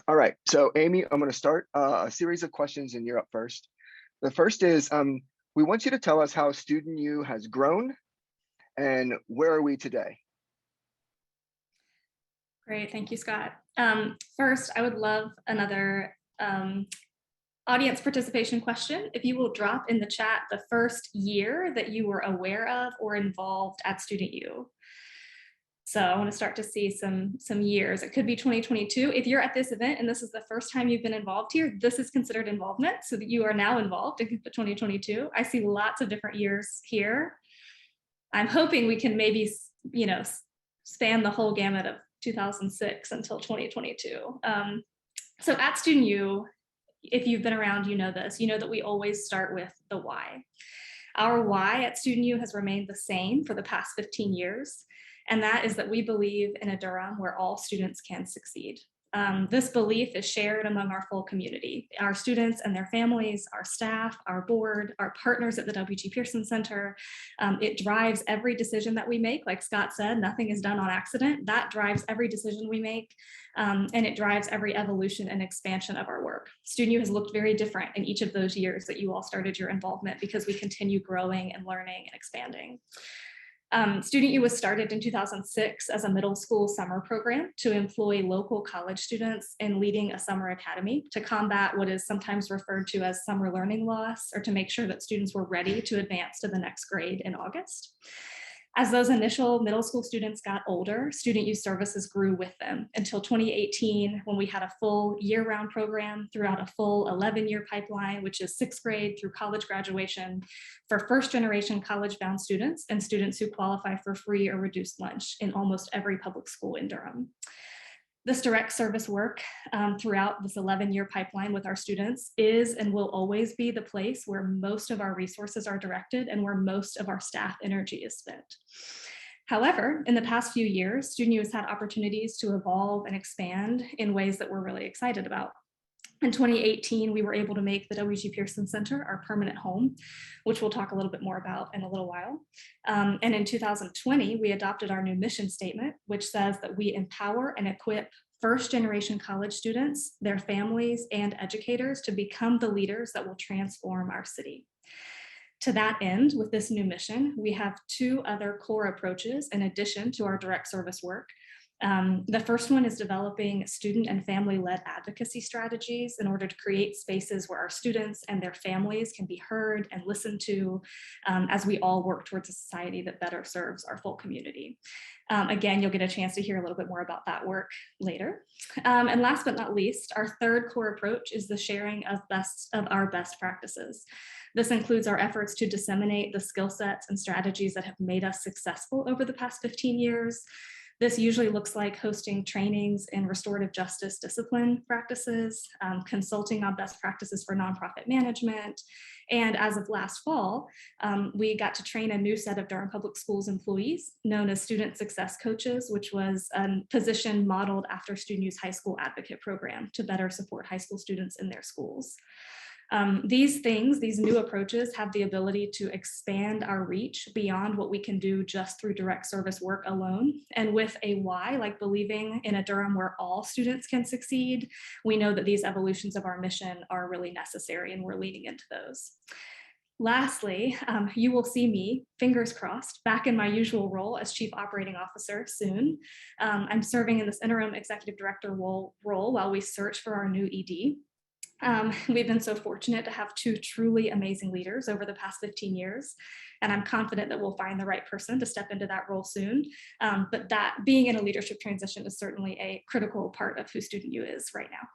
All right, so Amy, I'm going to start a series of questions and you're up first. The first is, we want you to tell us how Student U has grown and where are we today? Great, thank you, Scott. First, I would love another audience participation question. If you will drop in the chat the first year that you were aware of or involved at Student U. So I want to start to see some years. It could be 2022. If you're at this event and this is the first time you've been involved here, this is considered involvement, so that you are now involved in 2022. I see lots of different years here. I'm hoping we can maybe, span the whole gamut of 2006 until 2022. So at Student U, if you've been around, you know this, you know that we always start with the why. Our why at Student U has remained the same for the past 15 years, and that is that we believe in a Durham where all students can succeed. This belief is shared among our full community, our students and their families, our staff, our board, our partners at the W.G. Pearson Center. It drives every decision that we make. Like Scott said, nothing is done on accident. That drives every decision we make, and it drives every evolution and expansion of our work. Student U has looked very different in each of those years that you all started your involvement because we continue growing and learning and expanding. Student U was started in 2006 as a middle school summer program to employ local college students in leading a summer academy to combat what is sometimes referred to as summer learning loss, or to make sure that students were ready to advance to the next grade in August. As those initial middle school students got older, Student U services grew with them until 2018, when we had a full year-round program throughout a full 11-year pipeline, which is sixth grade through college graduation, for first-generation college-bound students and students who qualify for free or reduced lunch in almost every public school in Durham. This direct service work throughout this 11-year pipeline with our students is and will always be the place where most of our resources are directed and where most of our staff energy is spent. However, in the past few years, Student U has had opportunities to evolve and expand in ways that we're really excited about. In 2018, we were able to make the W.G. Pearson Center our permanent home, which we'll talk a little bit more about in a little while. And in 2020, we adopted our new mission statement, which says that we empower and equip first-generation college students, their families, and educators to become the leaders that will transform our city. To that end, with this new mission, we have two other core approaches in addition to our direct service work. The first one is developing student and family-led advocacy strategies in order to create spaces where our students and their families can be heard and listened to as we all work towards a society that better serves our full community. Again, you'll get a chance to hear a little bit more about that work later. And last but not least, our third core approach is the sharing of our best practices. This includes our efforts to disseminate the skill sets and strategies that have made us successful over the past 15 years. This usually looks like hosting trainings in restorative justice discipline practices, consulting on best practices for nonprofit management. And as of last fall, we got to train a new set of Durham Public Schools employees known as Student Success Coaches, which was a position modeled after Student U's high school advocate program to better support high school students in their schools. These new approaches have the ability to expand our reach beyond what we can do just through direct service work alone. And with a why, like believing in a Durham where all students can succeed, we know that these evolutions of our mission are really necessary, and we're leaning into those. Lastly, you will see me, fingers crossed, back in my usual role as Chief Operating Officer soon. I'm serving in this interim executive director role while we search for our new ED. We've been so fortunate to have two truly amazing leaders over the past 15 years, and I'm confident that we'll find the right person to step into that role soon. But that being in a leadership transition is certainly a critical part of who Student U is right now.